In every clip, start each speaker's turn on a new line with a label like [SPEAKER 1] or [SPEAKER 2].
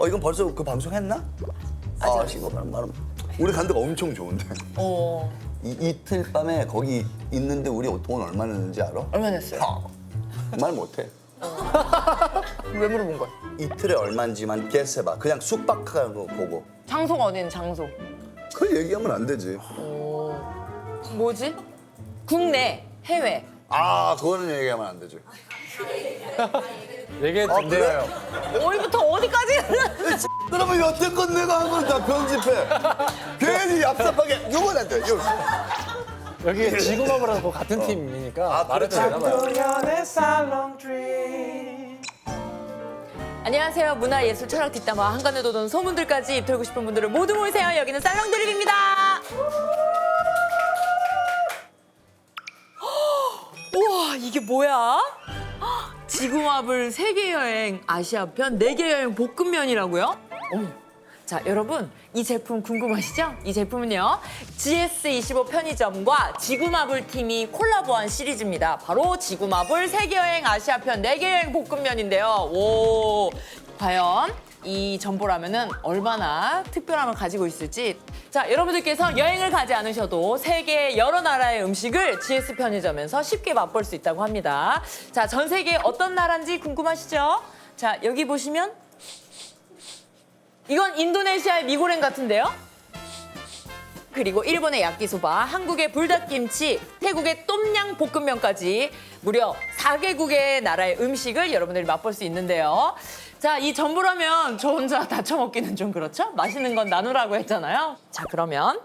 [SPEAKER 1] 이건 벌써 그 방송했나? 이거 말은 우리 간 데가 엄청 좋은데. 이틀 밤에 거기 있는데 우리 돈 얼마 냈는지 알아?
[SPEAKER 2] 얼마 냈어요?
[SPEAKER 1] 말 못해.
[SPEAKER 2] 왜 물어본 거야?
[SPEAKER 1] 이틀에 얼마인지만 guess해봐. 그냥 숙박하는 거 보고.
[SPEAKER 2] 장소가 어디는 장소?
[SPEAKER 1] 그걸 얘기하면 안 되지.
[SPEAKER 2] 뭐지? 국내, 해외.
[SPEAKER 1] 그거는 얘기하면 안 되지.
[SPEAKER 3] 얘기해도 된대요.
[SPEAKER 2] 어디부터 어디까지?
[SPEAKER 1] 그러면 여태껏 내가 한 건 다 편집해. 괜히 얍삽하게. 이건 안 돼.
[SPEAKER 3] 여기 지구마블하고 같은 팀이니까 말해도 되나 봐요.
[SPEAKER 2] 안녕하세요. 문화예술 철학 뒷담화 한간에 돋은 소문들까지 입털고 싶은 분들을 모두 모이세요. 여기는 살롱 드립입니다. 우와, 이게 뭐야? 지구마블 세계 여행 아시아편 4개 여행 볶음면이라고요? 자, 여러분 이 제품 궁금하시죠? 이 제품은요 GS25 편의점과 지구마블 팀이 콜라보한 시리즈입니다. 바로 지구마블 세계 여행 아시아편 4개 여행 볶음면인데요. 오, 과연 이 전보라면은 얼마나 특별함을 가지고 있을지. 자, 여러분들께서 여행을 가지 않으셔도 세계 여러 나라의 음식을 GS 편의점에서 쉽게 맛볼 수 있다고 합니다. 자, 전 세계 어떤 나라인지 궁금하시죠? 자, 여기 보시면 이건 인도네시아의 미고랭 같은데요? 그리고 일본의 야끼소바, 한국의 불닭김치, 태국의 똠양 볶음면까지 무려 4개국의 나라의 음식을 여러분들이 맛볼 수 있는데요. 자, 이 전부라면 저 혼자 다 처먹기는 좀 그렇죠? 맛있는 건 나누라고 했잖아요. 자, 그러면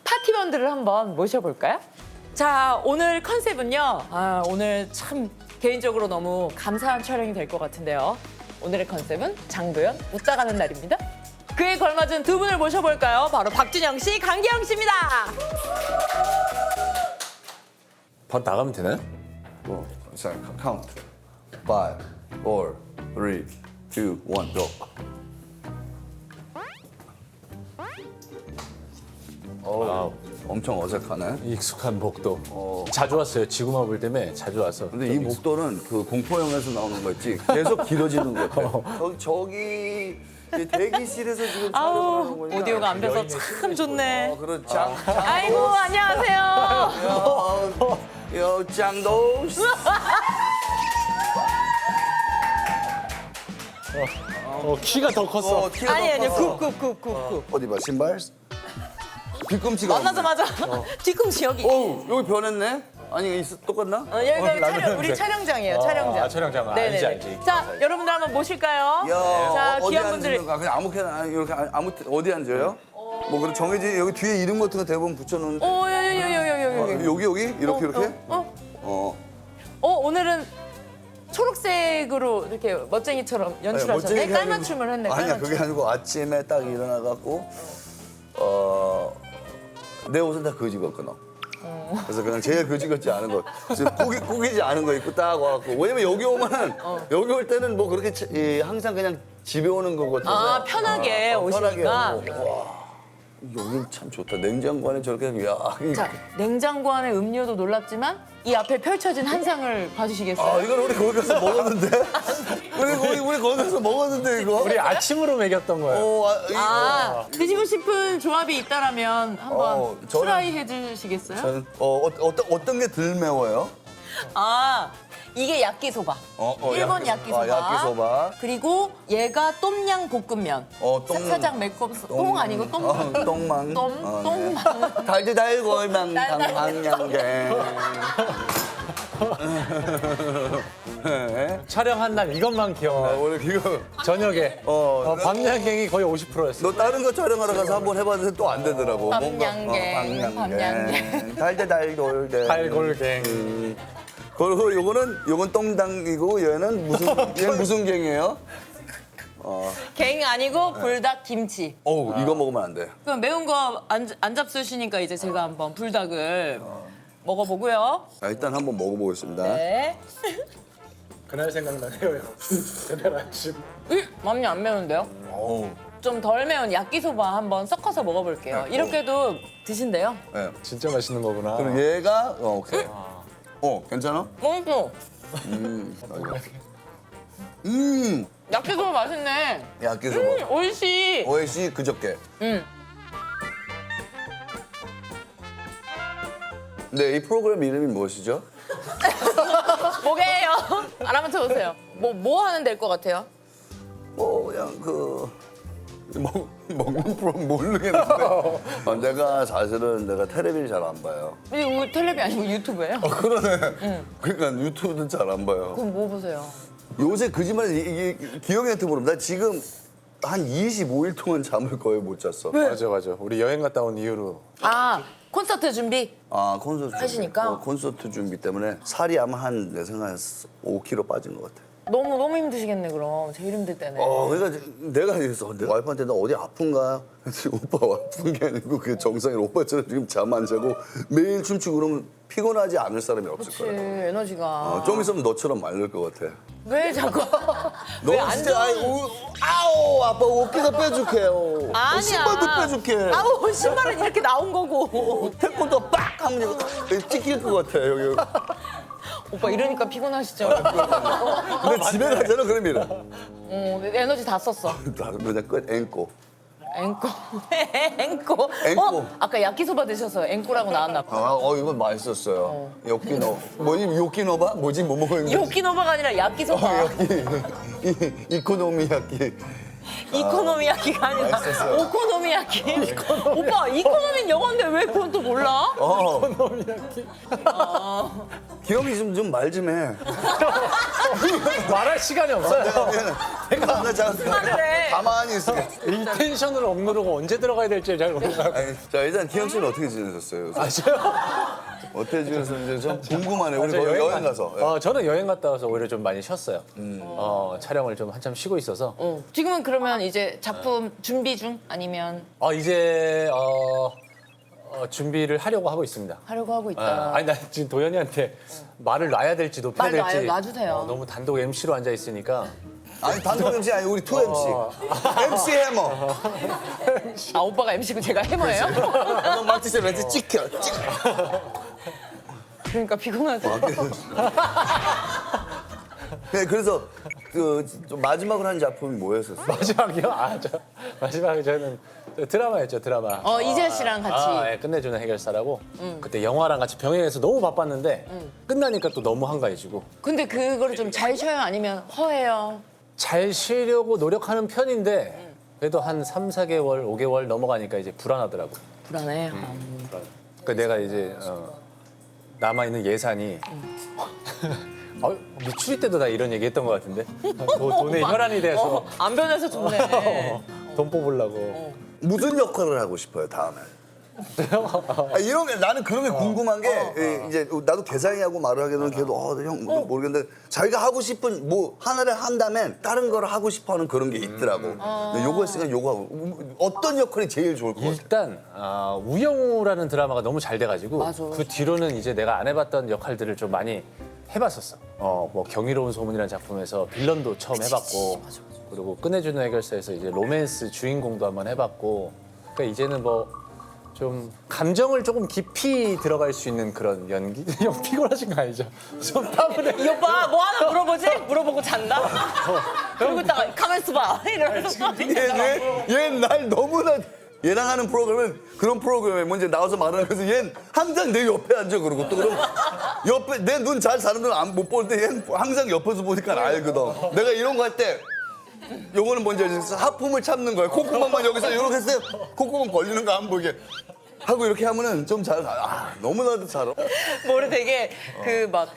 [SPEAKER 2] 파티원들을 한번 모셔볼까요? 자, 오늘 컨셉은요. 오늘 참 개인적으로 너무 감사한 촬영이 될 것 같은데요. 오늘의 컨셉은 장도연 웃다 가는 날입니다. 그에 걸맞은 두 분을 모셔볼까요? 바로 박준영 씨, 강기영 씨입니다.
[SPEAKER 3] 바로 나가면 되나요?
[SPEAKER 1] 자, 카운트. 5, 4, 3, 2, 1, go.
[SPEAKER 3] 와우.
[SPEAKER 1] 엄청 어색하네.
[SPEAKER 3] 익숙한 목도. 자주 왔어요. 지구마블 때문에 자주 와서.
[SPEAKER 1] 근데 이 목도는 그 공포영화에서 나오는 거 있지? 계속 길어지는 것 같아. 저기 대기실에서 지금 촬영하는 거니까.
[SPEAKER 2] 오디오가 안 돼서 참 좋네.
[SPEAKER 1] 그렇지.
[SPEAKER 2] 아이고, 안녕하세요.
[SPEAKER 1] 요 짱도.
[SPEAKER 3] 키가 더 컸어.
[SPEAKER 2] 아니요. 굽.
[SPEAKER 1] 어디 봐, 신발? 뒤꿈치가.
[SPEAKER 2] 만나자마자 뒤꿈치 여기.
[SPEAKER 1] 여기 변했네? 아니, 똑같나?
[SPEAKER 2] 여기가 우리 촬영장이에요, 촬영장.
[SPEAKER 3] 촬영장.
[SPEAKER 2] 네네네.
[SPEAKER 3] 알지.
[SPEAKER 2] 자, 여러분들 한번 모실까요?
[SPEAKER 1] 야,
[SPEAKER 2] 자,
[SPEAKER 1] 어디
[SPEAKER 2] 귀한 분들이.
[SPEAKER 1] 앉는 거야? 그냥 아무렇게나 이렇게 어디 앉아요? 뭐 그런 정해진 여기 뒤에 이름 같은 거 대부분 붙여놓은. 여기 이렇게 이렇게.
[SPEAKER 2] 오늘은 초록색으로 이렇게 멋쟁이처럼 연출하셨네. 깔맞춤을 했네.
[SPEAKER 1] 아니야,
[SPEAKER 2] 깔맞춤.
[SPEAKER 1] 그게 아니고 아침에 딱 일어나갖고 내 옷은 다 거지 같거든. 그래서 그냥 제일 거지 같지 않은 거, 꾸기지 않은 거 입고 딱 와갖고. 왜냐면 여기 오면은 여기 올 때는 뭐 그렇게 항상 그냥 집에 오는 거 같아서.
[SPEAKER 2] 편하게 오시니까.
[SPEAKER 1] 편하게 오고. 와, 여기 참 좋다. 냉장고 안에 저렇게
[SPEAKER 2] 자, 냉장고 안에 음료도 놀랍지만 이 앞에 펼쳐진 한 상을 봐주시겠어요?
[SPEAKER 1] 이걸 우리 거기 가서 먹었는데? 우리 거기 가서 먹었는데, 이거?
[SPEAKER 3] 우리 아침으로 먹였던 거예요.
[SPEAKER 2] 드시고 싶은 조합이 있다라면 한번
[SPEAKER 1] 저는-
[SPEAKER 2] 트라이 해주시겠어요?
[SPEAKER 1] 저는 어떤 게 덜 매워요?
[SPEAKER 2] 이게 야끼소바. 일본 야끼소바.
[SPEAKER 1] 야끼소바.
[SPEAKER 2] 그리고 얘가 똠양 볶음면. 살짝 매콤. 똥 아니고 똥망.
[SPEAKER 1] 똥망.
[SPEAKER 2] 똥망.
[SPEAKER 1] 달달골망 당황양갱.
[SPEAKER 3] 촬영한 날 이것만 기억나.
[SPEAKER 1] 오늘 이거
[SPEAKER 3] 저녁에. 밤양갱이 거의 50%였어.
[SPEAKER 1] 너 다른 거 촬영하러 가서 한번 해봤는데 또 안 되더라고.
[SPEAKER 2] 밤양갱. 밤양갱.
[SPEAKER 1] 달달달골갱.
[SPEAKER 3] 달골갱.
[SPEAKER 1] 그리고 요건 똥당이고 얘는 무슨 갱이에요?
[SPEAKER 2] 갱 아니고 불닭 김치.
[SPEAKER 1] 이거 먹으면 안 돼.
[SPEAKER 2] 그럼 매운 거 안 잡수시니까 이제 제가 한번 불닭을 먹어보고요.
[SPEAKER 1] 일단 한번 먹어보겠습니다.
[SPEAKER 2] 네.
[SPEAKER 3] 그날 생각나네요. 그날 아침.
[SPEAKER 2] 많이 안 매운데요? 좀 덜 매운 야끼소바 한번 섞어서 먹어볼게요. 이렇게도 드신대요?
[SPEAKER 1] 네.
[SPEAKER 3] 진짜 맛있는 거구나.
[SPEAKER 1] 그리고 얘가 오케이. 괜찮아?
[SPEAKER 2] 맛있어. 야끼소바 맛있네.
[SPEAKER 1] 야끼소바.
[SPEAKER 2] 오이시.
[SPEAKER 1] 오이시 그저께. 네, 이 프로그램 이름이 무엇이죠?
[SPEAKER 2] 뭐게요? 알아만 쳐보세요. 뭐 하는 데일 것 같아요?
[SPEAKER 1] 그냥 먹는 프로그램 모르겠는데. 내가 사실은 내가 텔레비를 잘 안 봐요.
[SPEAKER 2] 이거 텔레비 아니고 유튜브예요?
[SPEAKER 1] 그러네. 그러니까 유튜브는 잘 안 봐요.
[SPEAKER 2] 그럼 뭐 보세요?
[SPEAKER 1] 요새 거짓말 이게 기영이한테 물으면 나 지금 한 25일 동안 잠을 거의 못 잤어.
[SPEAKER 3] 맞아. 우리 여행 갔다 온 이후로.
[SPEAKER 2] 아, 콘서트 준비?
[SPEAKER 1] 콘서트
[SPEAKER 2] 하시니까?
[SPEAKER 1] 준비. 콘서트 준비 때문에 살이 아마 내 생각에 5kg 빠진 것 같아.
[SPEAKER 2] 너무 힘드시겠네, 그럼. 제일 힘들 때는.
[SPEAKER 1] 그러니까 내가 그래서 내 와이프한테 너 어디 아픈가? 그랬더니 오빠 아픈 게 아니고 그게 정상이라 오빠처럼 지금 잠 안 자고 매일 춤추고 그러면 피곤하지 않을 사람이 없을
[SPEAKER 2] 그치,
[SPEAKER 1] 거야.
[SPEAKER 2] 에너지가.
[SPEAKER 1] 좀 있으면 너처럼 말릴 것 같아.
[SPEAKER 2] 왜 자꾸.
[SPEAKER 1] 너
[SPEAKER 2] 왜 안
[SPEAKER 1] 진짜
[SPEAKER 2] 좋은.
[SPEAKER 1] 아우 아빠 어깨가 빼줄게요.
[SPEAKER 2] 아니야.
[SPEAKER 1] 신발도 빼줄게.
[SPEAKER 2] 아우, 신발은 이렇게 나온 거고.
[SPEAKER 1] 태권도 빡 하면 이거 찍힐 것 같아 여기.
[SPEAKER 2] 오빠 이러니까 피곤하시죠?
[SPEAKER 1] 근데 집에 가잖아 그럼 이래.
[SPEAKER 2] 에너지 다 썼어.
[SPEAKER 1] 나도 그냥 끝 앵꼬.
[SPEAKER 2] 앵꼬. 앵꼬.
[SPEAKER 1] 앵꼬.
[SPEAKER 2] 아까 야끼소바 드셔서 앵꼬라고 나왔나 봐.
[SPEAKER 1] 이거 맛있었어요. 요끼노. 뭐지 요끼노바? 뭐지 뭐 먹었는데?
[SPEAKER 2] 요끼노바가 아니라 야끼소바.
[SPEAKER 1] 이코노미야끼.
[SPEAKER 2] 이코노미야끼가 아니라
[SPEAKER 1] 맛있었어요.
[SPEAKER 2] 오코노미야끼. 오빠 이코노미는 영어인데 왜 그건 또 몰라?
[SPEAKER 1] 기영이 좀 말 좀 해.
[SPEAKER 3] 말할 시간이 없어요.
[SPEAKER 1] 내가
[SPEAKER 2] 그래.
[SPEAKER 1] 가만히 있을게.
[SPEAKER 3] 이 텐션을 억누르고 언제 들어가야 될지 잘 몰라요.
[SPEAKER 1] 자 일단 기영 씨는 어떻게 지내셨어요? 어떻게 지내셨는지 좀 궁금하네. 우리
[SPEAKER 3] 저
[SPEAKER 1] 거기 여행 가서.
[SPEAKER 3] 저는 여행 갔다 와서 오히려 좀 많이 쉬었어요. 촬영을 좀 한참 쉬고 있어서.
[SPEAKER 2] 지금은 그러면 이제 작품 준비 중 아니면
[SPEAKER 3] 이제 준비를 하려고 하고 있습니다.
[SPEAKER 2] 하려고 하고 있다.
[SPEAKER 3] 아니 나 지금 도현이한테 말을 놔야 될지 높여야
[SPEAKER 2] 말
[SPEAKER 3] 될지
[SPEAKER 2] 놔주세요.
[SPEAKER 3] 너무 단독 MC로 앉아 있으니까
[SPEAKER 1] 아니 단독 MC 아니 우리 2MC. MC 해머.
[SPEAKER 2] 아 오빠가 MC고 제가 해머예요?
[SPEAKER 1] 너 마티스 렌즈 찍혀.
[SPEAKER 2] 그러니까 피곤하죠.
[SPEAKER 1] 네, 그래서 좀 마지막으로 한 작품이 뭐였었어요?
[SPEAKER 3] 마지막이요? 마지막에 저는 드라마였죠, 드라마.
[SPEAKER 2] 이재 씨랑 같이.
[SPEAKER 3] 예, 끝내주는 해결사라고. 그때 영화랑 같이 병행해서 너무 바빴는데 끝나니까 또 너무 한가해지고.
[SPEAKER 2] 근데 그거를 좀 잘 쉬어요? 아니면 허해요?
[SPEAKER 3] 잘 쉬려고 노력하는 편인데 그래도 한 3, 4개월, 5개월 넘어가니까 이제 불안하더라고.
[SPEAKER 2] 불안해.
[SPEAKER 3] 그 내가 이제 남아있는 예산이 미추리 때도 나 이런 얘기 했던 것 같은데 돈에 혈안이 돼서
[SPEAKER 2] 안 변해서 좋네.
[SPEAKER 3] 돈 뽑으려고.
[SPEAKER 1] 무슨 역할을 하고 싶어요 다음에? 이런 게 나는 그런 게 궁금한 게 이제 나도 개상이하고 말을 하게 되면 걔도 형 모르겠는데 자기가 하고 싶은 뭐 하나를 한다면 다른 걸 하고 싶어하는 그런 게 있더라고. 근데 요거 했으니까 요거 하고 어떤 역할이 제일 좋을 것 같아?
[SPEAKER 3] 일단 우영우라는 드라마가 너무 잘 돼가지고
[SPEAKER 2] 맞아.
[SPEAKER 3] 그 뒤로는 이제 내가 안 해봤던 역할들을 좀 많이 해봤었어. 뭐 경이로운 소문이라는 작품에서 빌런도 처음 해봤고 그리고 끝내주는 해결사에서 이제 로맨스 주인공도 한번 해봤고 그러니까 이제는 뭐 좀 감정을 조금 깊이 들어갈 수 있는 그런 연기? 형 피곤하신 거 아니죠? 좀 따분해.
[SPEAKER 2] 이 오빠 뭐 하나 물어보지? 물어보고 잔다? 그러고 있다가 가만 있어봐. 이러면서.
[SPEAKER 1] 얘는 날 너무나 얘랑 하는 프로그램은 그런 프로그램에 먼저 나와서 말하면서 얘는 항상 내 옆에 앉아 그러고 또 그럼 옆에 내 눈 잘 사는 눈 못 볼 때 얘는 항상 옆에서 보니까 알거든. 내가 이런 거 할 때 요거는 뭔지 알지? 하품을 참는 거야. 콧구멍만 여기서 이렇게 했어요. 콧구멍 벌리는 거 안 보이게 하고 이렇게 하면은 좀 잘 너무나도 잘.
[SPEAKER 2] 뭐를 되게 그 막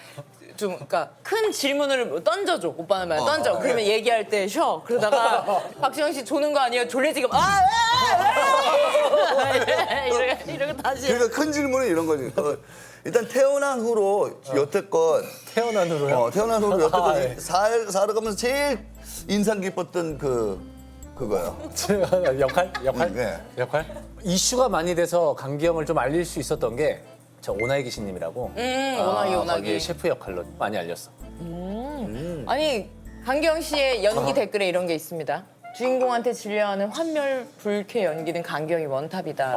[SPEAKER 2] 좀 그러니까 큰 질문을 던져줘. 오빠는 말 던져. 그러면 얘기할 때 쉬어. 그러다가 박지영 씨 조는 거 아니에요? 졸리지금 이렇게 다시.
[SPEAKER 1] 그러니까 큰 질문은 이런 거지. 일단 태어난 후로 여태껏
[SPEAKER 3] 태어난 후로요?
[SPEAKER 1] 태어난 후로 여태껏
[SPEAKER 3] 네.
[SPEAKER 1] 살아가면서 제일 인상 깊었던 그거요.
[SPEAKER 3] 역할?
[SPEAKER 1] 네.
[SPEAKER 3] 역할? 이슈가 많이 돼서 강기영을 좀 알릴 수 있었던 게 저 오나이 기신님이라고
[SPEAKER 2] 오나기.
[SPEAKER 3] 거기에 셰프 역할로 많이 알렸어.
[SPEAKER 2] 아니 강경 씨의 연기 댓글에 이런 게 있습니다. 주인공한테 질려하는 환멸 불쾌 연기는 강경이 원탑이다.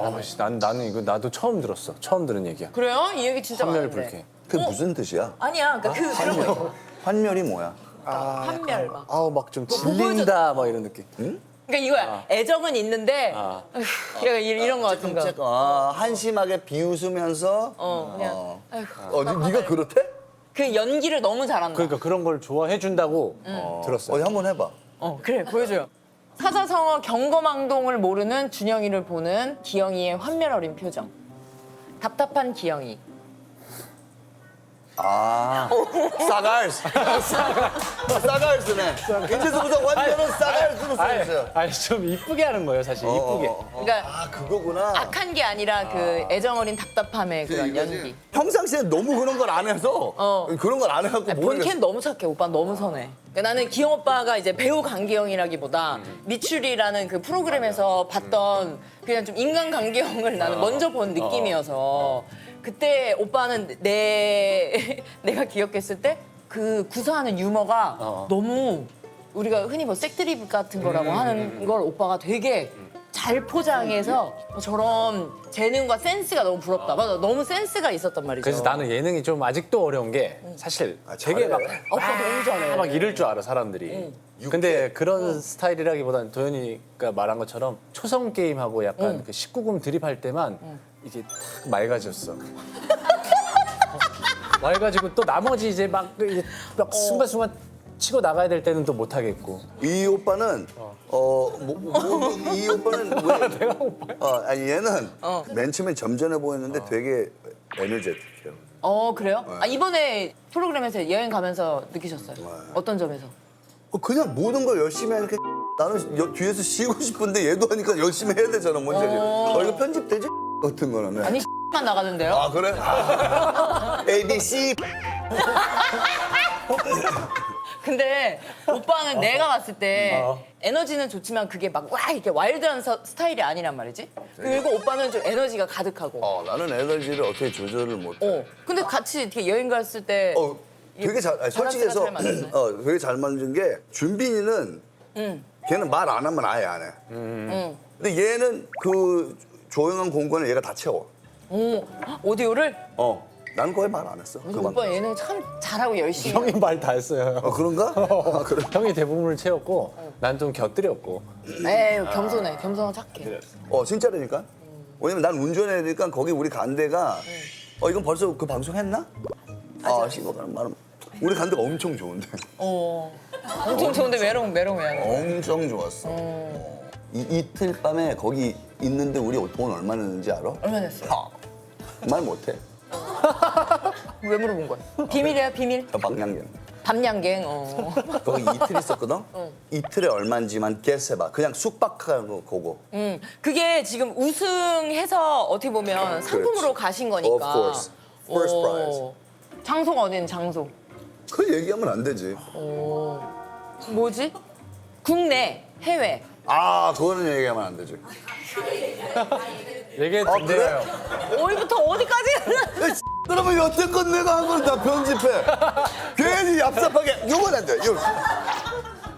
[SPEAKER 3] 나는 이거 나도 처음 들었어. 처음 들은 얘기야.
[SPEAKER 2] 그래요? 이 얘기 진짜
[SPEAKER 3] 환멸
[SPEAKER 2] 많은데.
[SPEAKER 3] 불쾌.
[SPEAKER 1] 그게 무슨 뜻이야?
[SPEAKER 2] 아니야, 그러니까 그런 거 있잖아.
[SPEAKER 1] 환멸이 뭐야?
[SPEAKER 2] 환멸 막.
[SPEAKER 3] 아우 막 좀
[SPEAKER 2] 뭐
[SPEAKER 3] 질린다 막 이런 느낌.
[SPEAKER 2] 그러니까 이거야. 애정은 있는데 약간 이런 거 같은 거.
[SPEAKER 1] 한심하게 비웃으면서
[SPEAKER 2] 그냥 아이고.
[SPEAKER 1] 네가 그렇대?
[SPEAKER 2] 그 연기를 너무 잘한다.
[SPEAKER 3] 그러니까 그런 걸 좋아해 준다고 들었어요.
[SPEAKER 1] 어디 한번 해봐.
[SPEAKER 2] 그래 보여줘요. 사자성어 경거망동을 모르는 준영이를 보는 기영이의 환멸 어린 표정. 답답한 기영이.
[SPEAKER 1] 싸갈스. 싸갈스네. 이제서부터 환멸은 싸갈스로 쓰였어요.
[SPEAKER 3] 아니 좀 이쁘게 하는 거예요 사실 이쁘게.
[SPEAKER 2] 그러니까
[SPEAKER 1] 그거구나.
[SPEAKER 2] 악한 게 아니라 그 애정 어린 답답함의 그런 연기.
[SPEAKER 1] 평상시에 너무 그런 걸 안 해서 그런 걸 안 해갖고 모르겠어.
[SPEAKER 2] 본캐는 너무 착해. 오빠 너무 선해. 그러니까 나는 기영 오빠가 이제 배우 강기영이라기보다 미추리라는 그 프로그램에서 봤던 그냥 좀 인간 강기영을 나는 먼저 본 느낌이어서 그때 오빠는 내가 기억했을 때 그 구사하는 유머가 너무 우리가 흔히 뭐 색드립 같은 거라고 하는 걸 오빠가 되게 잘 포장해서 저런 재능과 센스가 너무 부럽다. 맞아, 너무 센스가 있었단 말이죠.
[SPEAKER 3] 그래서 나는 예능이 좀 아직도 어려운 게 사실 되게 막
[SPEAKER 2] 오빠 너무 잘해.
[SPEAKER 3] 막 이럴 줄 알아 사람들이. 근데 그런 스타일이라기보다는 도현이가 말한 것처럼 초성 게임하고 약간 그 19금 드립할 때만 이게 탁 맑아졌어. 맑아지고 또 나머지 이제 막 순간순간 치고 나가야 될 때는 또 못 하겠고.
[SPEAKER 1] 이 오빠는 이 오빠는 왜?
[SPEAKER 3] 내가 오빠야?
[SPEAKER 1] 아니 얘는 맨 처음에 점잖해 보였는데 되게 에너제틱해요.
[SPEAKER 2] 그래요? 이번에 프로그램에서 여행 가면서 느끼셨어요? 어떤 점에서?
[SPEAKER 1] 그냥 모든 걸 열심히 하니까 나는 뒤에서 쉬고 싶은데 얘도 하니까 열심히 해야 되잖아. 뭔지 알지? 이거 편집되지? 같은 거는.
[SPEAKER 2] 아니 만 나가는데요?
[SPEAKER 1] 아 그래? A, B, C.
[SPEAKER 2] 근데 오빠는 내가 봤을 때 에너지는 좋지만 그게 막 와 이렇게 와일드한 스타일이 아니란 말이지. 그리고 오빠는 좀 에너지가 가득하고.
[SPEAKER 1] 나는 에너지를 어떻게 조절을 못해.
[SPEAKER 2] 근데 같이 이렇게 여행 갔을 때
[SPEAKER 1] 되게 아니, 솔직히 해서
[SPEAKER 2] 잘 맞았네.
[SPEAKER 1] 되게 잘 만든 게 준빈이는 걔는 말 안 하면 아예 안 해. 근데 얘는 그 조용한 공간을 얘가 다 채워.
[SPEAKER 2] 오디오를?
[SPEAKER 1] 나는 거의 말 안 했어.
[SPEAKER 2] 오빠 예능 참 잘하고 열심히.
[SPEAKER 3] 형이 말 다 했어요.
[SPEAKER 1] 그런가? 그래.
[SPEAKER 3] 형이 대부분을 채웠고 난 좀 곁들였고.
[SPEAKER 2] 에이 겸손해. 겸손하고 착해.
[SPEAKER 1] 진짜라니까. 왜냐면 난 운전해야 되니까 거기 우리 간 데가 이건 벌써 그 방송 했나? 신고가는 말은 우리 간 데가 엄청 좋은데.
[SPEAKER 2] 엄청 좋은데 메롱메롱이야.
[SPEAKER 1] 엄청 좋았어. 이틀 밤에 거기 있는데 우리 돈 얼마 냈는지 알아?
[SPEAKER 2] 얼마 냈어요?
[SPEAKER 1] 말 못해.
[SPEAKER 2] 왜 물어본 거야? 비밀이야 비밀.
[SPEAKER 1] 방향견.
[SPEAKER 2] 밤양갱.
[SPEAKER 1] 거기 이틀 있었거든? 이틀에 얼마인지만 guess해봐. 그냥 숙박하는 거 그거.
[SPEAKER 2] 그게 지금 우승해서 어떻게 보면 상품으로 가신 거니까.
[SPEAKER 1] Of course. First prize.
[SPEAKER 2] 장소가 어디는 장소?
[SPEAKER 1] 그걸 얘기하면 안 되지.
[SPEAKER 2] 뭐지? 국내, 해외.
[SPEAKER 1] 그거는 얘기하면 안 되지.
[SPEAKER 3] 얘기해도 돼요.
[SPEAKER 2] 어디부터 어디까지?
[SPEAKER 1] 그러면 여태껏 내가 한 건 다 편집해. 괜히 얍삽하게. 이건 안 돼.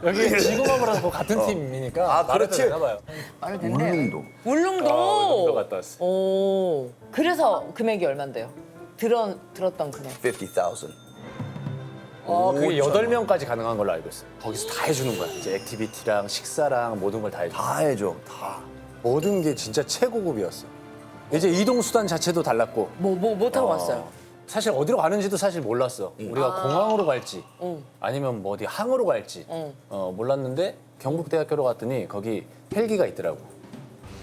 [SPEAKER 3] 여기 지구마블하고 같은 팀이니까 말해도
[SPEAKER 1] 그렇지.
[SPEAKER 3] 되나 봐요.
[SPEAKER 2] 말을 된대요.
[SPEAKER 1] 울릉도.
[SPEAKER 2] 울릉도.
[SPEAKER 3] 울릉도 갔다 왔어.
[SPEAKER 2] 오. 그래서 금액이 얼만데요? 들었던 금액.
[SPEAKER 1] 50,000.
[SPEAKER 3] 그게 8명까지 가능한 걸로 알고 있어요. 거기서 다 해주는 거야. 이제 액티비티랑 식사랑 모든 걸 다 해줘.
[SPEAKER 1] 다 해줘. 다.
[SPEAKER 3] 모든 게 진짜 최고급이었어. 이제 이동 수단 자체도 달랐고.
[SPEAKER 2] 뭐 타고 갔어요?
[SPEAKER 3] 사실 어디로 가는지도 사실 몰랐어. 우리가 공항으로 갈지 아니면 뭐 어디 항으로 갈지 몰랐는데 경북대학교로 갔더니 거기 헬기가 있더라고.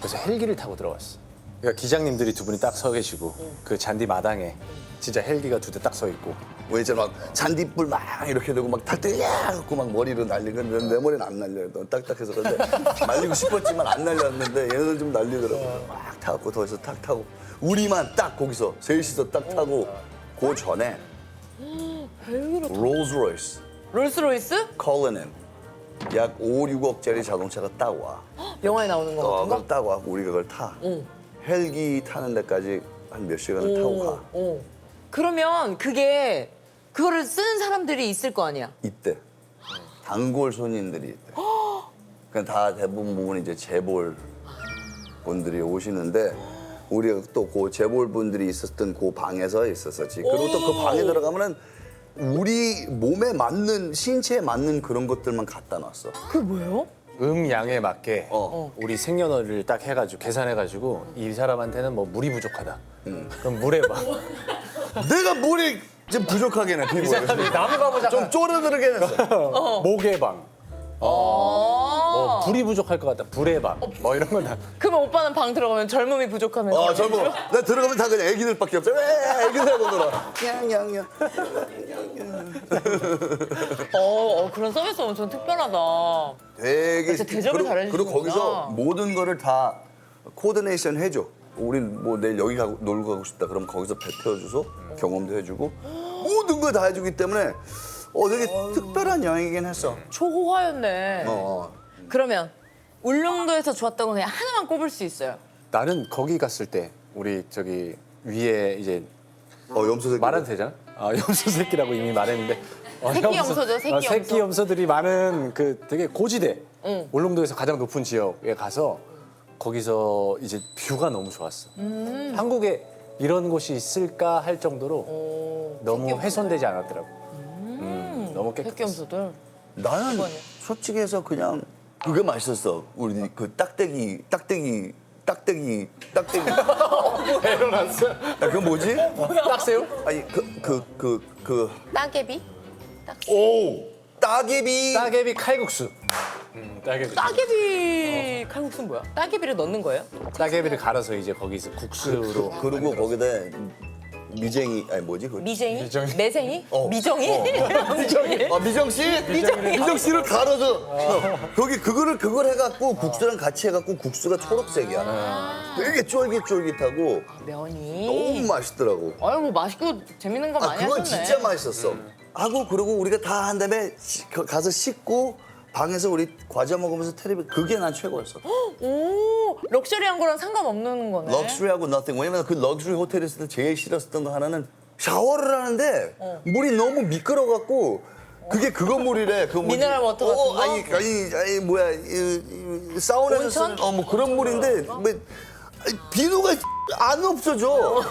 [SPEAKER 3] 그래서 헬기를 타고 들어갔어. 그러니까 기장님들이 두 분이 딱 서 계시고 그 잔디 마당에 진짜 헬기가 2대 딱 서 있고.
[SPEAKER 1] 뭐 있잖아 막 잔디불 막 이렇게 되고 막 달달야갖고 막 머리로 날리고 내 머리는 안 날려요. 너무 딱딱해서 근데 날리고 싶었지만 안 날렸는데 얘네들 좀 날리더라고. 막 타갖고 더해서 탁 타고 우리만 딱 거기서 셋이서 딱 타고 그 전에 롤스로이스
[SPEAKER 2] 롤스로이스?
[SPEAKER 1] 컬리는 약 5, 6억짜리 자동차가 딱 와.
[SPEAKER 2] 영화에 나오는 거 같은
[SPEAKER 1] 그걸
[SPEAKER 2] 거?
[SPEAKER 1] 딱 와서 우리가 그걸 타. 헬기 타는 데까지 한 몇 시간을 타고 가.
[SPEAKER 2] 그러면 그거를 쓰는 사람들이 있을 거 아니야?
[SPEAKER 1] 이때 단골 손님들이 있대. 그냥 다 대부분 이제 재벌 분들이 오시는데 우리가 또 그 재벌분들이 있었던 그 방에서 있었었지. 그리고 또 그 방에 들어가면은 우리 몸에 맞는 신체에 맞는 그런 것들만 갖다 놨어.
[SPEAKER 2] 그게 뭐예요?
[SPEAKER 3] 음양에 맞게
[SPEAKER 1] 어.
[SPEAKER 3] 우리 생년월일을 딱 해가지고 계산해가지고 이 사람한테는 뭐 물이 부족하다. 그럼 물에 봐.
[SPEAKER 1] 내가 물이 좀 부족하게 해 피부에.
[SPEAKER 3] 나무가 보자.
[SPEAKER 1] 좀 쪼르르게 했어.
[SPEAKER 3] 목의 방. 불이 부족할 것 같다. 불의 방. 뭐 이런 건 다.
[SPEAKER 2] 그러면 오빠는 방 들어가면 젊음이 부족하면
[SPEAKER 1] 젊어. 나 들어가면 다 그냥 애기들밖에 없어. 왜 애기들하고 놀아. 냥냥냥.
[SPEAKER 2] 그런 서비스 엄청 특별하다.
[SPEAKER 1] 되게
[SPEAKER 2] 진짜 대접을 잘해주시는구나.
[SPEAKER 1] 그리고 거기서 모든 거를 다 코디네이션 해줘. 우린 뭐 내일 여기 가고 놀고 가고 싶다. 그럼 거기서 배 태워줘서 경험도 해주고 모든 걸 다 해주기 때문에 되게 특별한 여행이긴 했어.
[SPEAKER 2] 초호화였네. 그러면 울릉도에서 좋았다고 그냥 하나만 꼽을 수 있어요.
[SPEAKER 3] 나는 거기 갔을 때 우리 저기 위에 이제
[SPEAKER 1] 염소 새끼.
[SPEAKER 3] 말해도 되잖아? 염소 새끼라고 이미 말했는데.
[SPEAKER 2] 새끼 염소죠, 새끼 염소.
[SPEAKER 3] 새끼 염소들이 많은 그 되게 고지대. 울릉도에서 가장 높은 지역에 가서 거기서 이제 뷰가 너무 좋았어. 한국에 이런 곳이 있을까 할 정도로 너무 훼손되지 않았더라고. 너무
[SPEAKER 2] 새끼
[SPEAKER 3] 깨끗했어.
[SPEAKER 2] 염소들.
[SPEAKER 1] 나는 솔직히 해서 그냥 그게 맛있었어. 우리 그 딱대기.
[SPEAKER 3] 왜 일어났어?
[SPEAKER 1] 야, 그거 뭐지?
[SPEAKER 3] 딱새우?
[SPEAKER 1] 아니
[SPEAKER 2] 따개비?
[SPEAKER 1] 따개비.
[SPEAKER 3] 따개비 칼국수. 따개비.
[SPEAKER 2] 따개비 칼국수는 뭐야? 따개비를 넣는 거예요?
[SPEAKER 3] 따개비를 갈아서 이제 거기서 국수로.
[SPEAKER 1] 그리고 거기다 미쟁이 아니 뭐지? 그
[SPEAKER 2] 미쟁이?
[SPEAKER 3] 미정이?
[SPEAKER 2] 매쟁이? 미정이?
[SPEAKER 1] 미정 씨? 미정 씨를 갈아서 거기 그걸 해갖고 국수랑 같이 해갖고 국수가 초록색이야. 되게 쫄깃쫄깃하고
[SPEAKER 2] 면이.
[SPEAKER 1] 너무 맛있더라고.
[SPEAKER 2] 아유 뭐 맛있고 재밌는 거 많이
[SPEAKER 1] 그건
[SPEAKER 2] 하셨네.
[SPEAKER 1] 진짜 맛있었어. 하고 그리고 우리가 다 한 다음에 가서 씻고 방에서 우리 과자 먹으면서 텔레비 그게 난 최고였어.
[SPEAKER 2] 오 럭셔리한 거랑 상관없는 거네.
[SPEAKER 1] 럭셔리하고 nothing. 왜냐면 그 럭셔리 호텔에 있을 때 제일 싫었던 거 하나는 샤워를 하는데 물이 너무 미끄러갖고 그게 그거 물이래. 그 뭐지?
[SPEAKER 2] 미네랄 워터 같은 거?
[SPEAKER 1] 아니 뭐야 사우나에서 쓰는 뭐 그런 물인데 뭐 비누가 안 없어져.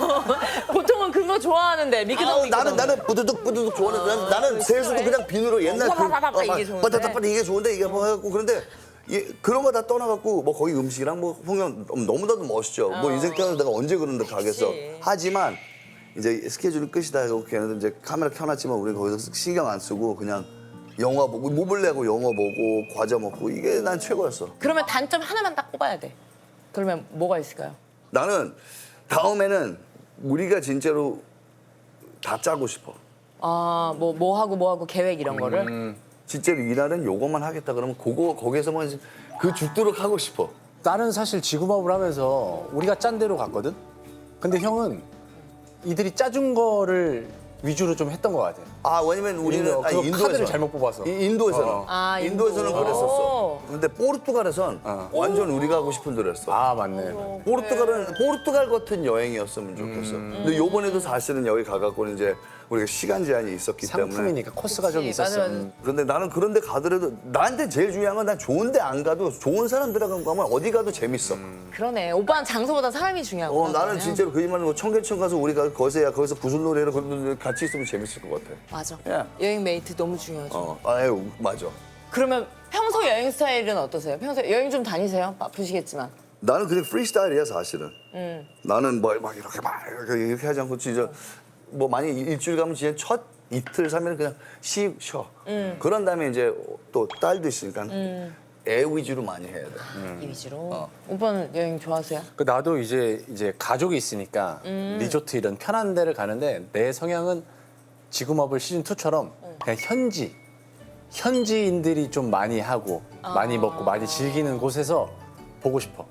[SPEAKER 2] 보통은 그거 좋아하는데 미끄덩
[SPEAKER 1] 나는 부드득 좋아하는데 나는 세수도 그냥 비누로 옛날
[SPEAKER 2] 빠바바바 이게 좋은데.
[SPEAKER 1] 빠따따빠 이게 좋은데 이게 뭐 해갖고 그런데 그런 거 다 떠나갖고 뭐 거기 음식이랑 뭐 풍경 너무나도 멋있죠. 뭐 인생 태어나서 내가 언제 그런데 가겠어.
[SPEAKER 2] 그치.
[SPEAKER 1] 하지만 이제 스케줄이 끝이다 하고 걔네들 이제 카메라 켜놨지만 우리는 거기서 신경 안 쓰고 그냥 영화 보고 몸을 내고 영화 보고 과자 먹고 이게 난 최고였어.
[SPEAKER 2] 그러면 단점 하나만 딱 꼽아야 돼. 그러면 뭐가 있을까요?
[SPEAKER 1] 나는 다음에는 우리가 진짜로 다 짜고 싶어.
[SPEAKER 2] 뭐 하고 계획 이런 거를?
[SPEAKER 1] 진짜로 이날은 요것만 하겠다 그러면 거기에서만 그 죽도록 하고 싶어.
[SPEAKER 3] 나는 사실 지구마블 하면서 우리가 짠 대로 갔거든? 근데 형은 이들이 짜준 거를 위주로 좀 했던 것 같아.
[SPEAKER 1] 왜냐면 우리는
[SPEAKER 3] 그
[SPEAKER 1] 인도에서
[SPEAKER 3] 카드를 잘못 뽑아서.
[SPEAKER 1] 인도에서는 인도에서는
[SPEAKER 2] 인도.
[SPEAKER 1] 그랬었어. 근데 포르투갈에선 완전 우리가 하고 싶은 대로 했어.
[SPEAKER 3] 맞네.
[SPEAKER 1] 포르투갈 같은 여행이었으면 좋겠어. 근데 요번에도 사실은 여기 가갖고는 이제 우리가 시간 제한이 있었기 때문에.
[SPEAKER 3] 상품이니까 코스가 좀
[SPEAKER 2] 그치,
[SPEAKER 3] 있었어.
[SPEAKER 2] 맞아.
[SPEAKER 1] 근데 나는 그런 데 가더라도 나한테 제일 중요한 건 난 좋은 데 안 가도 좋은 사람들하고 가면 어디 가도 재밌어.
[SPEAKER 2] 그러네. 오빠는 장소보다 사람이 중요하구나.
[SPEAKER 1] 나는
[SPEAKER 2] 그러면.
[SPEAKER 1] 진짜로 거짓말 뭐 청계천 가서 우리가 거기서 구슬놀이를 거기서 같이 있으면 재밌을 것 같아.
[SPEAKER 2] 맞아.
[SPEAKER 1] 야.
[SPEAKER 2] 여행 메이트 너무 중요하죠.
[SPEAKER 1] 아유 맞아.
[SPEAKER 2] 그러면 평소 여행 스타일은 어떠세요? 평소 여행 좀 다니세요? 바쁘시겠지만.
[SPEAKER 1] 나는 그냥 프리스타일이야 사실은. 나는 막 이렇게 이렇게 하지 않고 진짜 뭐 만약 일주일 가면 진짜 첫 이틀 3일은 그냥 쉬어. 그런 다음에 이제 또 딸도 있으니까 애 위주로 많이 해야 돼.
[SPEAKER 2] 이 위주로. 오빠는 여행 좋아하세요?
[SPEAKER 3] 나도 이제 가족이 있으니까 리조트 이런 편한 데를 가는데 내 성향은 지구마블 시즌 2처럼 그냥 현지인들이 좀 많이 하고 많이 먹고 많이 즐기는 곳에서 보고 싶어.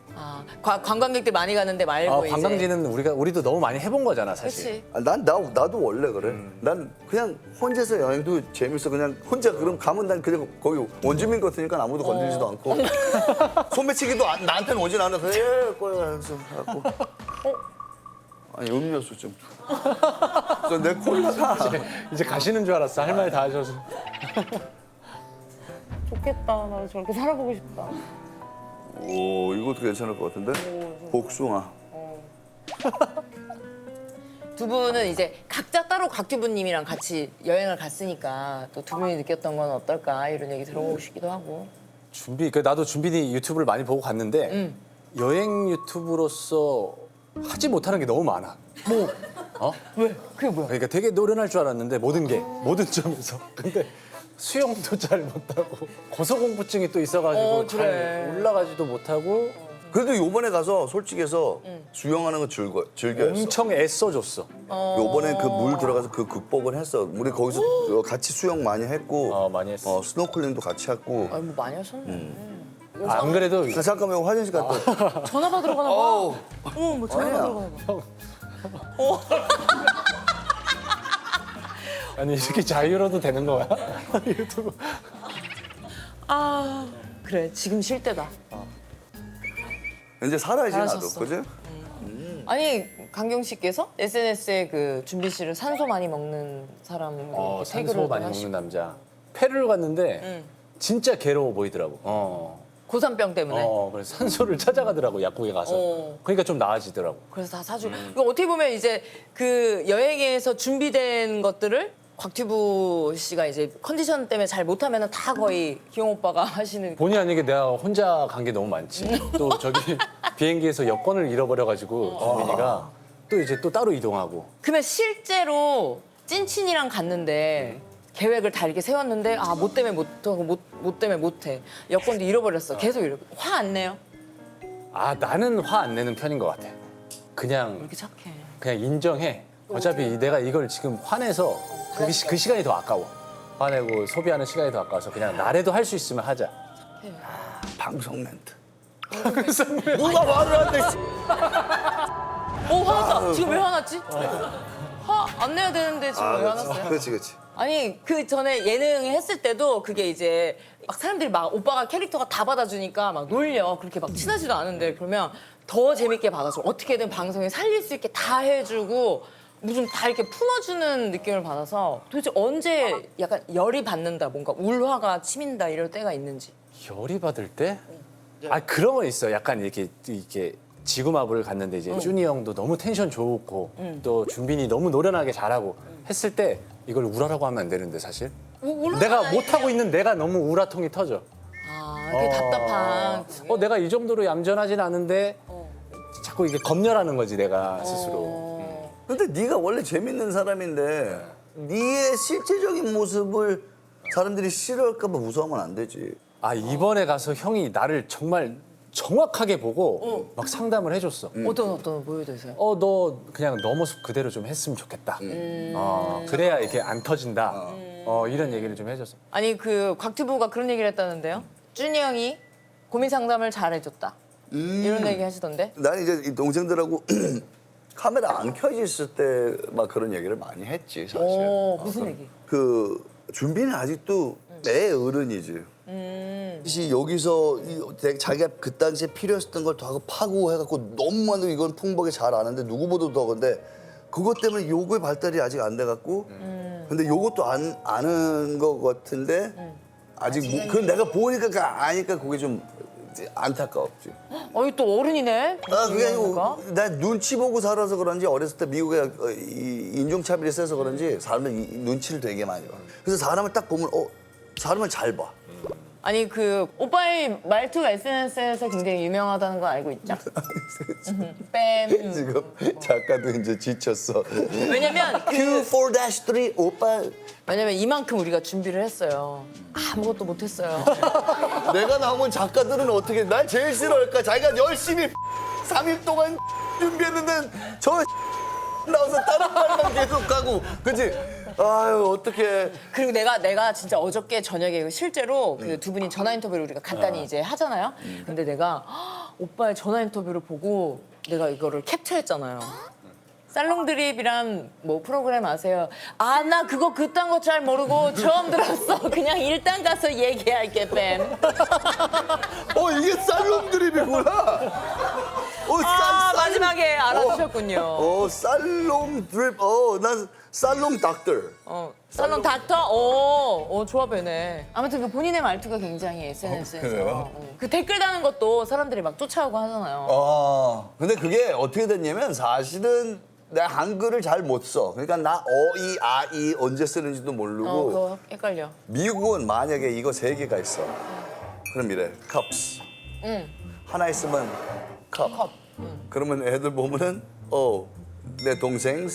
[SPEAKER 2] 관광객들 많이 가는데 말고 이제.
[SPEAKER 3] 관광지는 우리도 너무 많이 해본 거잖아 사실.
[SPEAKER 2] 그렇지.
[SPEAKER 1] 나도 원래 그래. 난 그냥 혼자서 여행도 재밌어. 그냥 혼자 그럼 가면 난 그냥 거기 원주민 같으니까 아무도 건드리지도 않고 소매치기도 나한테는 오진 않아서 그래서 갖고. 아니 음료수 좀. 내 콜라가.
[SPEAKER 3] 이제 가시는 줄 알았어. 할 말 다 하셔서.
[SPEAKER 2] 좋겠다. 나도 저렇게 살아보고 싶다.
[SPEAKER 1] 오 이것도 괜찮을 것 같은데? 복숭아.
[SPEAKER 2] 두 분은 이제 각자 따로 곽튜브님이랑 같이 여행을 갔으니까 또 두 분이 느꼈던 건 어떨까 이런 얘기 들어보고 싶기도 하고.
[SPEAKER 3] 나도 준빈이 유튜브를 많이 보고 갔는데 여행 유튜브로서 하지 못하는 게 너무 많아.
[SPEAKER 2] 뭐?
[SPEAKER 3] 어?
[SPEAKER 2] 왜? 그게 뭐야?
[SPEAKER 3] 그러니까 되게 노련할 줄 알았는데 모든 점에서. 근데 수영도 잘 못하고 고소공포증이 또 있어가지고
[SPEAKER 2] 그래.
[SPEAKER 3] 잘 올라가지도 못하고
[SPEAKER 1] 그래도 요번에 가서 솔직해서 수영하는 거 즐겨했어.
[SPEAKER 3] 엄청 애써줬어.
[SPEAKER 1] 요번에 그 물 들어가서 그 극복을 했어. 우리 거기서 같이 수영 많이 했고
[SPEAKER 3] 많이 했어.
[SPEAKER 1] 스노클링도 같이 했고.
[SPEAKER 2] 아니 뭐 많이 하셨네.
[SPEAKER 3] 안 그래도
[SPEAKER 1] 잠깐만 화장실 갔다 올게.
[SPEAKER 2] 전화 받으러 가나 봐.
[SPEAKER 1] 어우.
[SPEAKER 2] 뭐 전화
[SPEAKER 1] 아니야.
[SPEAKER 2] 받으러 가나 봐.
[SPEAKER 3] 아니 이렇게 자유로도 되는 거야? 유튜브.
[SPEAKER 2] 아 그래 지금 쉴 때다.
[SPEAKER 1] 이제 살아야지 나도,
[SPEAKER 2] 잘하셨어.
[SPEAKER 1] 그지?
[SPEAKER 2] 아니 강경 씨께서 SNS에 그 준비 씨를 산소 많이 먹는 사람으로
[SPEAKER 3] 산소
[SPEAKER 2] 태그를
[SPEAKER 3] 많이
[SPEAKER 2] 하시고
[SPEAKER 3] 먹는 남자. 페루를 갔는데 진짜 괴로워 보이더라고.
[SPEAKER 2] 고산병 때문에.
[SPEAKER 3] 그래서 산소를 찾아가더라고 약국에 가서. 그러니까 좀 나아지더라고.
[SPEAKER 2] 그래서 다 사주고. 이거 어떻게 보면 이제 그 여행에서 준비된 것들을 곽튜브 씨가 이제 컨디션 때문에 잘 못하면 다 거의 기용 오빠가 하시는.
[SPEAKER 3] 본의 아니게 내가 혼자 간 게 너무 많지. 또 저기 비행기에서 여권을 잃어버려가지고 준빈이가 또 이제 또 따로 이동하고.
[SPEAKER 2] 그러면 실제로 찐친이랑 갔는데 계획을 다 이렇게 세웠는데 못 때문에 못하고 못 때문에 못해. 여권도 잃어버렸어. 계속 잃어. 화 안 내요?
[SPEAKER 3] 나는 화 안 내는 편인 것 같아.
[SPEAKER 2] 왜
[SPEAKER 3] 그냥
[SPEAKER 2] 이렇게 착해?
[SPEAKER 3] 인정해. 어차피 내가 이걸 지금 화내서 그 시간이 더 아까워. 화내고 소비하는 시간이 더 아까워서 그냥 나래도 할 수 있으면 하자.
[SPEAKER 1] 방송 멘트. 누가 말을 안 돼?
[SPEAKER 2] 화났다. 지금 왜 화났지? 화 안 내야 되는데 지금 왜 화났어요?
[SPEAKER 1] 그렇지, 그렇지.
[SPEAKER 2] 아니 그 전에 예능 했을 때도 그게 이제 막 사람들이 막 오빠가 캐릭터가 다 받아주니까 막 놀려. 그렇게 막 친하지도 않은데 그러면 더 재밌게 받아줘. 어떻게든 방송에 살릴 수 있게 다 해주고 무슨 다 이렇게 품어주는 느낌을 받아서 도대체 언제 약간 열이 받는다 뭔가 울화가 치민다 이럴 때가 있는지.
[SPEAKER 3] 열이 받을 때? 그런 건 있어. 약간 이렇게 지구마블을 갔는데 이제 준이 형도 너무 텐션 좋고 또 준빈이 너무 노련하게 잘하고 했을 때 이걸 우라라고 하면 안 되는데 사실. 내가 못하고 있는 내가 너무 우라통이 터져.
[SPEAKER 2] 이렇게 답답한.
[SPEAKER 3] 내가 이 정도로 얌전하진 않은데 자꾸 이게 검열하는 거지 내가 스스로.
[SPEAKER 1] 근데 네가 원래 재밌는 사람인데 네의 실제적인 모습을 사람들이 싫어할까 봐 무서워하면 안 되지.
[SPEAKER 3] 이번에 가서 형이 나를 정말 정확하게 보고 막 상담을 해줬어.
[SPEAKER 2] 어떤 보여주세요?
[SPEAKER 3] 너 그냥 너 모습 그대로 좀 했으면 좋겠다. 그래야 이게 안 터진다. 이런 얘기를 좀 해줬어.
[SPEAKER 2] 아니 그 곽튜브가 그런 얘기를 했다는데요. 준이 형이 고민 상담을 잘 해줬다. 이런 얘기 하시던데.
[SPEAKER 1] 난 이제 이 동생들하고 카메라 안 켜져 있을 때 막 그런 얘기를 많이 했지 사실.
[SPEAKER 2] 무슨 얘기?
[SPEAKER 1] 그 준비는 아직도 내 어른이지. 사실 여기서 자기가 그 당시에 필요했었던 걸 더 하고 파고 해갖고 너무나도 이건 풍부하게 잘 아는데 누구보다도 더 근데 그것 때문에 요거의 발달이 아직 안 돼갖고 근데 요것도 아는 것 같은데 아직 그건 내가 보니까 아니까 그게 좀 안타까웠지.
[SPEAKER 2] 또 어른이네.
[SPEAKER 1] 그게 아니고 나 눈치 보고 살아서 그런지 어렸을 때 미국에 이 인종차별이 세서 그런지 사람은 눈치를 되게 많이 봐. 그래서 사람을 딱 보면 사람을 잘 봐.
[SPEAKER 2] 아니 그 오빠의 말투가 SNS에서 굉장히 유명하다는 거 알고 있죠? 뺨.
[SPEAKER 1] 지금 작가도 이제 지쳤어.
[SPEAKER 2] 왜냐면
[SPEAKER 1] Q4-3 오빠.
[SPEAKER 2] 왜냐면 이만큼 우리가 준비를 했어요. 아무것도 못했어요.
[SPEAKER 1] 내가 나오면 작가들은 어떻게 날 제일 싫어할까? 자기가 열심히 3일 동안 준비했는데 저 나와서 다른 말만 계속하고 그치? 아유 어떡해.
[SPEAKER 2] 그리고 내가 진짜 어저께 저녁에 실제로 그 두 분이 전화 인터뷰를 우리가 간단히 이제 하잖아요. 근데 내가 오빠의 전화 인터뷰를 보고 내가 이거를 캡처했잖아요. 살롱 드립이란 뭐 프로그램 아세요? 나 그거 그딴 거 잘 모르고 처음 들었어. 그냥 일단 가서 얘기할게 뺨.
[SPEAKER 1] 이게 살롱 드립이구나.
[SPEAKER 2] 마지막에 단순하게 알아주셨군요.
[SPEAKER 1] 살롱 드립. 난 살롱 닥터.
[SPEAKER 2] 살롱 닥터? 좋아 보이네. 아무튼 그 본인의 말투가 굉장히 SNS에서.
[SPEAKER 1] 그래요?
[SPEAKER 2] 그 댓글 다는 것도 사람들이 막 쫓아오고 하잖아요.
[SPEAKER 1] 근데 그게 어떻게 됐냐면 사실은 내가 한글을 잘 못 써. 그러니까 나 이, 아, 이 언제 쓰는지도 모르고.
[SPEAKER 2] 그거 헷갈려.
[SPEAKER 1] 미국은 만약에 이거 3개가 있어. 그럼 이래. cups. 하나 있으면 cup. 그러면 애들 보면은 내 동생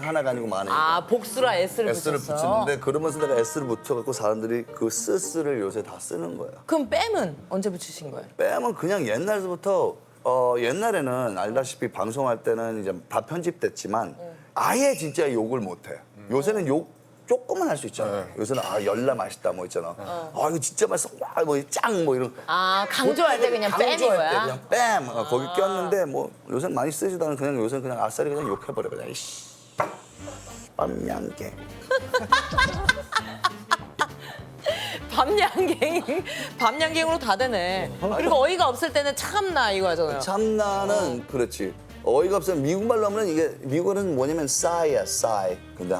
[SPEAKER 1] 하나가 아니고 많으니까.
[SPEAKER 2] 복수라 S를
[SPEAKER 1] S를
[SPEAKER 2] 붙였어.
[SPEAKER 1] 붙이는데 그러면서 내가 S를 붙여갖고 사람들이 그 스스를 요새 다 쓰는 거야.
[SPEAKER 2] 그럼 뺨은 언제 붙이신 거예요?
[SPEAKER 1] 빼면 그냥 옛날부터 옛날에는 알다시피 방송할 때는 이제 다 편집됐지만 아예 진짜 욕을 못해. 요새는 욕 조금은 할 수 있잖아. 요새는 열나 맛있다 뭐 있잖아. 이거 진짜 맛있어. 와, 뭐 짱 뭐 이런.
[SPEAKER 2] 강조할 때 그냥 뺨인
[SPEAKER 1] 강조할 때
[SPEAKER 2] 거야?
[SPEAKER 1] 그냥 뺨. 거기 꼈는데 뭐 요새는 많이 쓰지도 않은 그냥 요새는 그냥 아싸리 그냥 욕해버려 그냥. 이씨. 빰냥개.
[SPEAKER 2] 밤양갱으로 다 되네. 그리고 어이가 없을 때는 참나 이거 하잖아요.
[SPEAKER 1] 참나는 그렇지. 어이가 없으면 미국말로 하면 이게 미국어는 뭐냐면 싸이야 싸이. 근데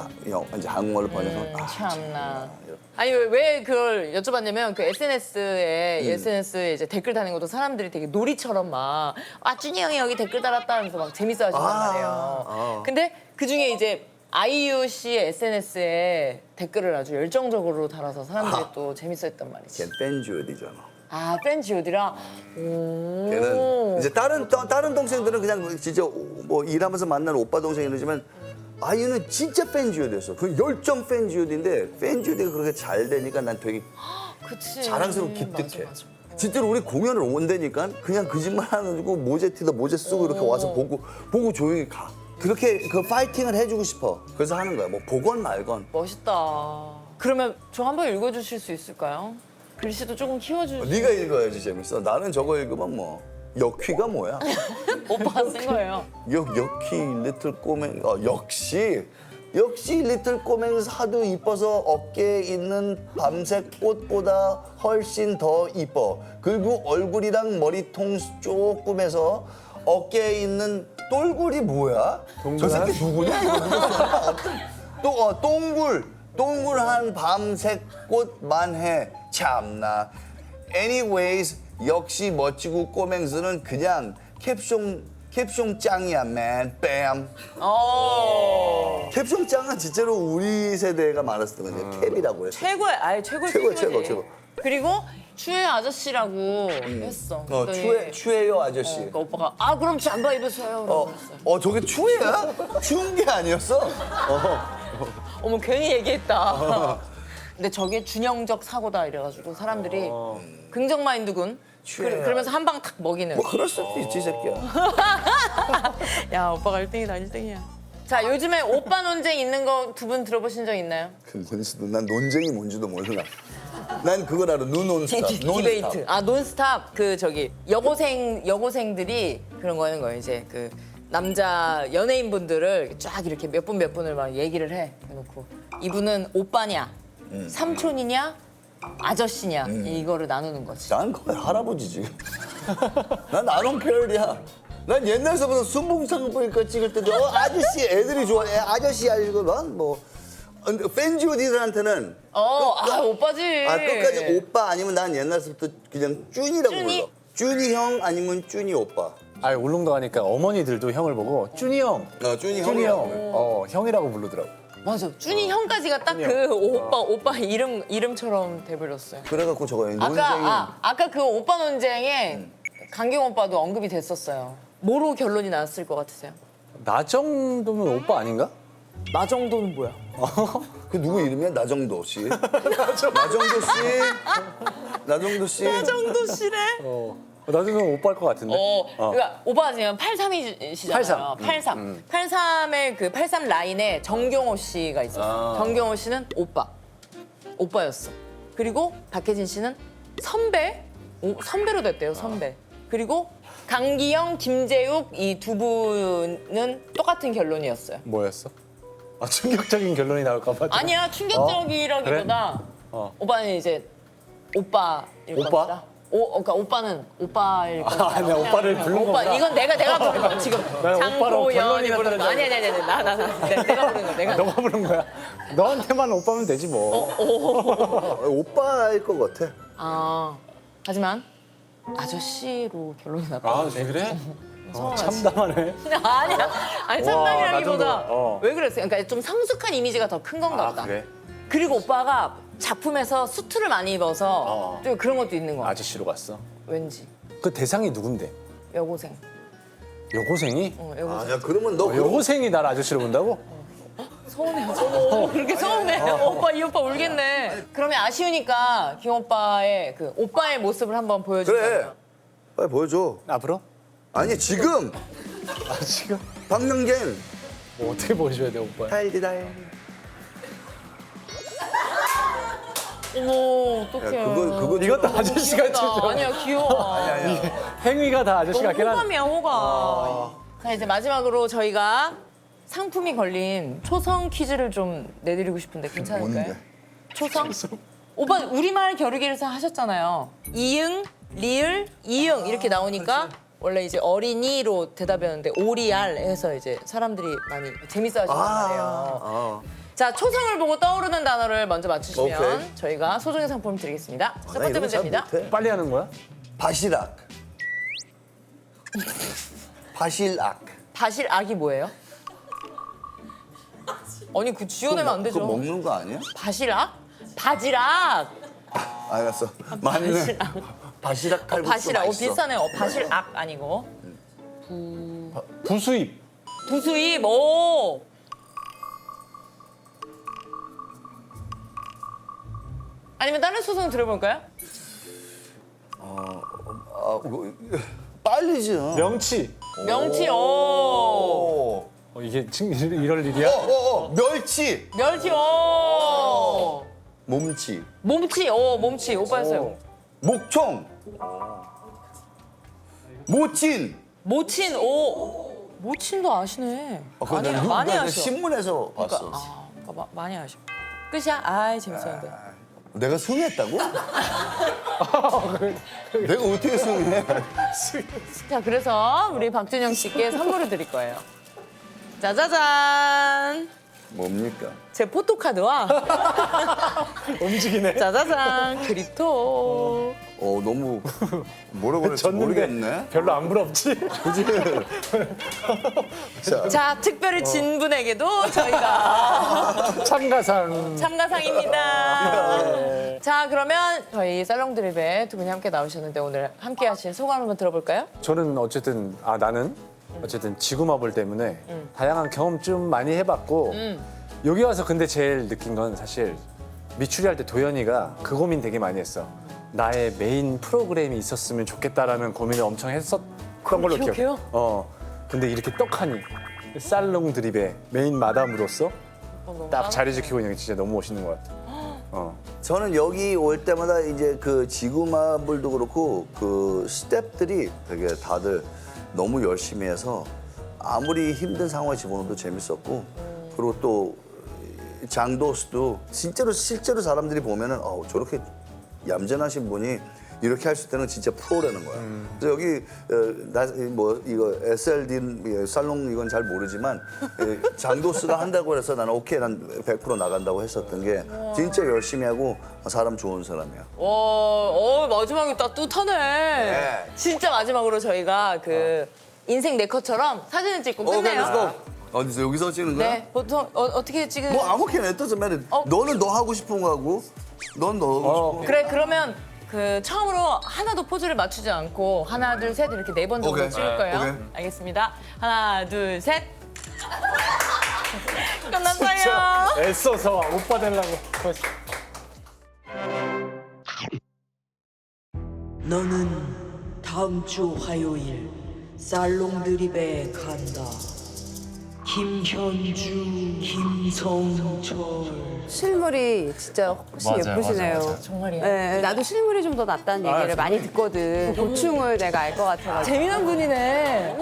[SPEAKER 1] 이제 한국말로 번역하면
[SPEAKER 2] 참나. 아니 왜 그걸 여쭤봤냐면 그 SNS에 이제 댓글 다는 것도 사람들이 되게 놀이처럼 막 준이 형이 여기 댓글 달았다 하면서 막 재밌어하신단 말이에요. 근데 그 중에 이제 아이유 씨의 SNS에 댓글을 아주 열정적으로 달아서 사람들이 또 재밌어했단 말이지.
[SPEAKER 1] 걔 댄주얼이잖아.
[SPEAKER 2] 팬 G.O.D라.
[SPEAKER 1] 걔는 이제 다른 동생들은 그냥 진짜 뭐 일하면서 만난 오빠 동생이지만 아이유는 진짜 팬 G.O.D였어. 그 열정 팬 G.O.D인데 팬 G.O.D가 그렇게 잘 되니까 난 되게
[SPEAKER 2] 그치.
[SPEAKER 1] 자랑스럽고 기특해.
[SPEAKER 2] 맞아.
[SPEAKER 1] 진짜로 우리 공연을 온다니까 그냥 거짓말 안 하고 모제 쓰고 이렇게 와서 보고 조용히 가. 그렇게 그 파이팅을 해주고 싶어. 그래서 하는 거야. 뭐 보건 말건.
[SPEAKER 2] 멋있다. 그러면 저 한번 읽어주실 수 있을까요? 글씨도 조금 키워주시고.
[SPEAKER 1] 네가 읽어야지 재밌어. 나는 저거 읽으면 뭐 역휘가 뭐야?
[SPEAKER 2] 오빠가 쓴 거예요.
[SPEAKER 1] 역휘 리틀 꼬맹. 역시 리틀 꼬맹 하도 이뻐서 어깨에 있는 밤색 꽃보다 훨씬 더 이뻐. 그리고 얼굴이랑 머리통 조금해서 어깨에 있는 똘굴이 뭐야? 저 새끼 누구냐? 이거 누구야? 동글한 밤색 꽃만 해. 참나. Anyways, 역시 멋지고 꼬맹스는 그냥 캡숑 짱이야, man. 뺨. 캡숑 짱은 진짜로 우리 세대가 많았을 거거든요. 캡이라고 해서.
[SPEAKER 2] 최고의
[SPEAKER 1] 최고.
[SPEAKER 2] 그리고 추의 아저씨라고 했어.
[SPEAKER 1] 추해요 아저씨.
[SPEAKER 2] 그러니까 오빠가 그럼 잠바 입으세요.
[SPEAKER 1] 저게 추해야? 추운 게 아니었어?
[SPEAKER 2] 어머 괜히 얘기했다. 근데 저게 준영적 사고다 이래가지고 사람들이 긍정 마인드군. 그러면서 한 방 탁 먹이는.
[SPEAKER 1] 뭐 그럴 수도 있지, 이 새끼야.
[SPEAKER 2] 야 오빠가 1등이다 1등이야. 자 요즘에 오빠 논쟁 있는 거 두 분 들어보신 적 있나요?
[SPEAKER 1] 난 논쟁이 뭔지도 몰라. 난 그걸 알아. 논스탑.
[SPEAKER 2] 디베이트. 논스탑. 여고생들이 그런 거 하는 거예요. 이제 그 남자 연예인분들을 쫙 이렇게 몇 분을 막 얘기를 해놓고 이분은 오빠냐, 삼촌이냐, 아저씨냐 이거를 나누는 거지.
[SPEAKER 1] 난 거의 할아버지지. 난 아론케어야. 난 옛날서부터 순봉상보니까 찍을 때도 아저씨 애들이 좋아해. 아저씨 아니고 난뭐 팬 G.O.D들한테는
[SPEAKER 2] 오빠지.
[SPEAKER 1] 끝까지 오빠 아니면 난 옛날서부터 그냥 쭈니라고
[SPEAKER 2] 쭈니?
[SPEAKER 1] 불러. 쭈니 형 아니면 쭈니 오빠.
[SPEAKER 3] 울릉도 가니까 어머니들도 형을 보고 쭈니 형.
[SPEAKER 1] 쭈니
[SPEAKER 3] 쭈니
[SPEAKER 1] 형이라고.
[SPEAKER 3] 형. 형이라고 부르더라고.
[SPEAKER 2] 맞아. 쭈니 형까지가 딱 그 오빠 이름처럼 돼버렸어요.
[SPEAKER 1] 그래갖고 저거 논쟁이.
[SPEAKER 2] 아까 그 오빠 논쟁에 강경 오빠도 언급이 됐었어요. 뭐로 결론이 났을 것 같으세요?
[SPEAKER 3] 나 정도면 오빠 아닌가?
[SPEAKER 2] 나 정도는 뭐야?
[SPEAKER 1] 그 누구 이름이야? 나정도 씨. 나정도 씨.
[SPEAKER 2] 정도 씨래.
[SPEAKER 3] 나 정도면 오빠일 것 같은데.
[SPEAKER 2] 그러니까 오빠가 지금 83이시잖아요. 83. 83의 그 83 라인에 정경호 씨가 있었어요. 정경호 씨는 오빠였어. 그리고 박혜진 씨는 선배로 됐대요. 선배. 그리고 강기영, 김재욱 이 두 분은 똑같은 결론이었어요.
[SPEAKER 3] 뭐였어? 충격적인 결론이 나올까 봐.
[SPEAKER 2] 아니야 충격적이라기보다
[SPEAKER 3] 그래?
[SPEAKER 2] 오빠는 이제 오빠일
[SPEAKER 1] 오빠?
[SPEAKER 2] 것이다. 그러니까 오빠는 오빠일 거야.
[SPEAKER 3] 아니야, 오빠를 부른
[SPEAKER 2] 오빠
[SPEAKER 3] 거구나.
[SPEAKER 2] 이건 내가 부른 거 지금.
[SPEAKER 3] 나 오빠라고
[SPEAKER 2] 장도연이
[SPEAKER 3] 결론이
[SPEAKER 2] 부른 거.
[SPEAKER 3] 났다는
[SPEAKER 2] 아니. 내가 부른 거. 내가.
[SPEAKER 3] 너가 부른 거야? 너한테만 오빠면 되지 뭐.
[SPEAKER 1] 오빠일 것 같아.
[SPEAKER 2] 하지만 아저씨로 결론이 났다.
[SPEAKER 3] 아, 그래? 참담하네.
[SPEAKER 2] 아니야. 아니 참담이라기보다
[SPEAKER 3] 나 정도,
[SPEAKER 2] 왜 그랬어요? 그러니까 좀 성숙한 이미지가 더 큰 건가 보다.
[SPEAKER 3] 그래?
[SPEAKER 2] 그리고 오빠가 작품에서 수트를 많이 입어서 좀 그런 것도 있는 거 같아.
[SPEAKER 3] 아저씨로 갔어.
[SPEAKER 2] 왠지
[SPEAKER 3] 그 대상이 누군데?
[SPEAKER 2] 여고생.
[SPEAKER 3] 여고생이?
[SPEAKER 2] 여고생.
[SPEAKER 1] 야 그러면 너
[SPEAKER 3] 여고생이 날 아저씨로 본다고?
[SPEAKER 2] 서운해. 그렇게 서운해. 오빠 이 오빠 울겠네. 그러면 아쉬우니까 김 오빠의 그 오빠의 모습을 한번 보여주세요.
[SPEAKER 1] 그래. 빨리 보여줘.
[SPEAKER 3] 앞으로?
[SPEAKER 1] 아니 지금
[SPEAKER 3] 지금?
[SPEAKER 1] 박명갱.
[SPEAKER 3] 뭐 어떻게 보여줘야 돼, 오빠?
[SPEAKER 1] 달디달.
[SPEAKER 2] 어머 어떡해.
[SPEAKER 1] 야, 그거
[SPEAKER 3] 이것도 아저씨 같이 줘.
[SPEAKER 2] 아니야 귀여워.
[SPEAKER 3] 행위가 다 아저씨
[SPEAKER 2] 너무
[SPEAKER 3] 같긴 한.
[SPEAKER 2] 호감이야 호감. 자 이제 마지막으로 저희가 상품이 걸린 초성 퀴즈를 좀 내드리고 싶은데 괜찮을까요?
[SPEAKER 1] 뭔데?
[SPEAKER 2] 초성? 오빠 우리말 겨루기를 하셨잖아요. 이응, 리을, 이응 이렇게 나오니까 원래 이제 어린이로 대답이었는데 오리알 해서 이제 사람들이 많이 재밌어 하시는 말이에요. 자 초성을 보고 떠오르는 단어를 먼저 맞추시면
[SPEAKER 1] 오케이.
[SPEAKER 2] 저희가 소정의 상품을 드리겠습니다. 첫
[SPEAKER 1] 나
[SPEAKER 2] 번째
[SPEAKER 1] 이런 거잘
[SPEAKER 2] 문제입니다.
[SPEAKER 1] 못해.
[SPEAKER 3] 빨리 하는 거야?
[SPEAKER 1] 바시락. 바실악.
[SPEAKER 2] 바실악이 뭐예요? 아니 그 지어내면 안 되죠.
[SPEAKER 1] 그거 먹는 거 아니야?
[SPEAKER 2] 바실악? 바지락.
[SPEAKER 1] 알았어. 맞네. 바시락 칼국수
[SPEAKER 2] 바실악.
[SPEAKER 1] 맛있어.
[SPEAKER 2] 비싸네요. 바실악 아니고.
[SPEAKER 3] 부수입.
[SPEAKER 2] 부수입. 오. 아니면 다른 소송 들어볼까요?
[SPEAKER 1] 빨리죠.
[SPEAKER 3] 명치.
[SPEAKER 2] 명치. 오.
[SPEAKER 3] 이게 이럴 일이야?
[SPEAKER 1] 멸치.
[SPEAKER 2] 멸치. 오.
[SPEAKER 1] 몸치.
[SPEAKER 2] 몸치. 오 몸치. 오빠 했어요.
[SPEAKER 1] 목총. 모친.
[SPEAKER 2] 모친. 오. 모친도 아시네. 많이
[SPEAKER 1] 내가
[SPEAKER 2] 아셔.
[SPEAKER 1] 신문에서 봤어.
[SPEAKER 2] 그러니까 많이 아셔. 끝이야? 아이 재밌었는데.
[SPEAKER 1] 내가 승했다고? 내가 어떻게 승해?
[SPEAKER 2] 자, 그래서 우리 박준영 씨께 선물을 드릴 거예요. 짜자잔.
[SPEAKER 1] 뭡니까?
[SPEAKER 2] 제 포토카드와
[SPEAKER 3] 움직이네.
[SPEAKER 2] 짜자잔 그립토.
[SPEAKER 1] 너무 뭐라고 그랬지
[SPEAKER 3] 졌는데
[SPEAKER 1] 모르겠네.
[SPEAKER 3] 별로 안 부럽지?
[SPEAKER 1] 그지? 자,
[SPEAKER 2] 자, 특별히 진 분에게도 저희가
[SPEAKER 3] 참가상.
[SPEAKER 2] 참가상입니다. 자, 그러면 저희 살롱 드립에 두 분이 함께 나오셨는데 오늘 함께 하신 소감 한번 들어볼까요?
[SPEAKER 3] 저는 어쨌든 나는 어쨌든 지구마블 때문에 다양한 경험 좀 많이 해봤고 여기 와서 근데 제일 느낀 건 사실 미추리 할 때 도연이가 그 고민 되게 많이 했어. 나의 메인 프로그램이 있었으면 좋겠다라는 고민을 엄청 했었던 걸로
[SPEAKER 2] 기억해요?
[SPEAKER 3] 기억해. 근데 이렇게 떡하니 살롱 드립의 메인 마담으로서 딱 자리 지키고 있는 게 진짜 너무 멋있는 것 같아.
[SPEAKER 1] 저는 여기 올 때마다 이제 그 지구마블도 그렇고 그 스태프들이 되게 다들 너무 열심히 해서 아무리 힘든 상황에 집어넣어도 재밌었고 그리고 또 장도스도 실제로 사람들이 보면은 저렇게 얌전하신 분이 이렇게 할 수 있다는 건 진짜 프로라는 거야. 그래서 여기 이거 SLD 살롱 이건 잘 모르지만 장도스가 한다고 해서 나는 오케이 난 100% 나간다고 했었던 게 진짜 열심히 하고 사람 좋은 사람이야.
[SPEAKER 2] 마지막에 따뜻하네.
[SPEAKER 1] 네.
[SPEAKER 2] 진짜 마지막으로 저희가 그 인생 내 컷처럼 사진을 찍고 끝내요.
[SPEAKER 1] 어디서 여기서 찍는 거야?
[SPEAKER 2] 네, 보통 어떻게 찍은?
[SPEAKER 1] 뭐 아무렇게나 했던 말은 너는 너 하고 싶은 거 하고 넌 너 하고 싶은 거.
[SPEAKER 2] 그래 그러면 그 처음으로 하나도 포즈를 맞추지 않고 하나 둘 셋 이렇게 4번 정도
[SPEAKER 1] 오케이.
[SPEAKER 2] 찍을 거예요.
[SPEAKER 1] 오케이.
[SPEAKER 2] 알겠습니다. 하나 둘 셋. 끝났어요.
[SPEAKER 3] 애써서 오빠 되려고.
[SPEAKER 4] 너는 다음 주 화요일 살롱 드립에 간다. 김현주, 김성철.
[SPEAKER 5] 실물이 진짜 훨씬
[SPEAKER 3] 맞아요,
[SPEAKER 5] 예쁘시네요.
[SPEAKER 3] 맞아요.
[SPEAKER 2] 정말이에요.
[SPEAKER 5] 네, 나도 실물이 좀 더 낫다는 얘기를 많이 듣거든. 고충을 내가 알 것 같아가지고.
[SPEAKER 2] 재미난 분이네.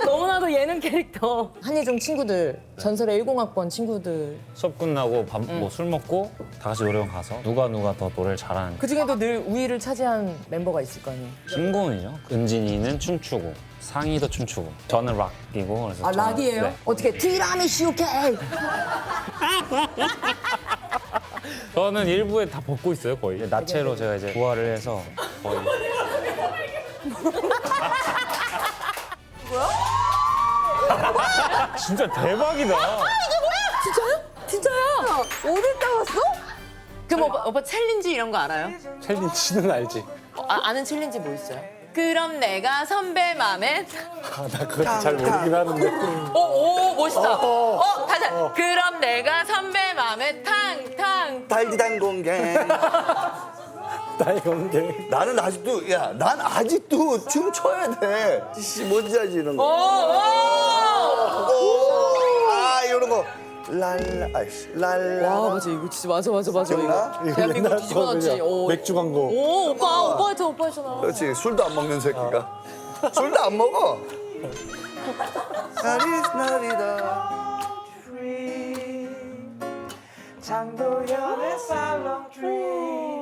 [SPEAKER 2] 너무나도 예능 캐릭터. 한예종 친구들, 전설의 10학번 친구들.
[SPEAKER 6] 수업 끝나고 뭐 술 먹고 다 같이 노래방 가서 누가 더 노래를 잘하는
[SPEAKER 2] 그 중에도 늘 우위를 차지한 멤버가 있을 거 아니에요.
[SPEAKER 6] 신고은이죠. 은진이는 춤추고 상희도 춤추고 저는 락이고 그래서
[SPEAKER 2] 아,
[SPEAKER 6] 저는-
[SPEAKER 2] 락이에요?
[SPEAKER 6] 네.
[SPEAKER 2] 어떻게 티라미슈 케이크.
[SPEAKER 6] 저는 일부에 다 벗고 있어요 거의. 나체로 제가 이제 부활을 해서 거의. 뭐야? 진짜 대박이다.
[SPEAKER 2] 진짜요?
[SPEAKER 5] 어디 따왔어?
[SPEAKER 2] 그럼 오빠 챌린지 이런 거 알아요?
[SPEAKER 3] 챌린지는 알지.
[SPEAKER 2] 아는 챌린지 뭐 있어요? 그럼 내가 선배 맘에
[SPEAKER 3] 나 그것도 잘 모르긴 하는데.
[SPEAKER 2] 오 멋있다. 다시 그럼 내가 선배 맘에 탕탕.
[SPEAKER 1] 달디단 공개.
[SPEAKER 3] 나이 건데.
[SPEAKER 1] 나는 아직도 난 아직도 춤 춰야 돼. 씨 뭔지 알지 이런 거. 아 이런 거. 랄라 아이씨 랄라.
[SPEAKER 2] 와 맞아 이거 진짜 맞아
[SPEAKER 1] 기억나?
[SPEAKER 2] 이거 대한민국 뒤집어놨지.
[SPEAKER 3] 맥주 광고.
[SPEAKER 2] 오 오빠 했잖아.
[SPEAKER 1] 그렇지 술도 안 먹는 새끼가. 술도 안 먹어.
[SPEAKER 7] 장도연의 살롱 트리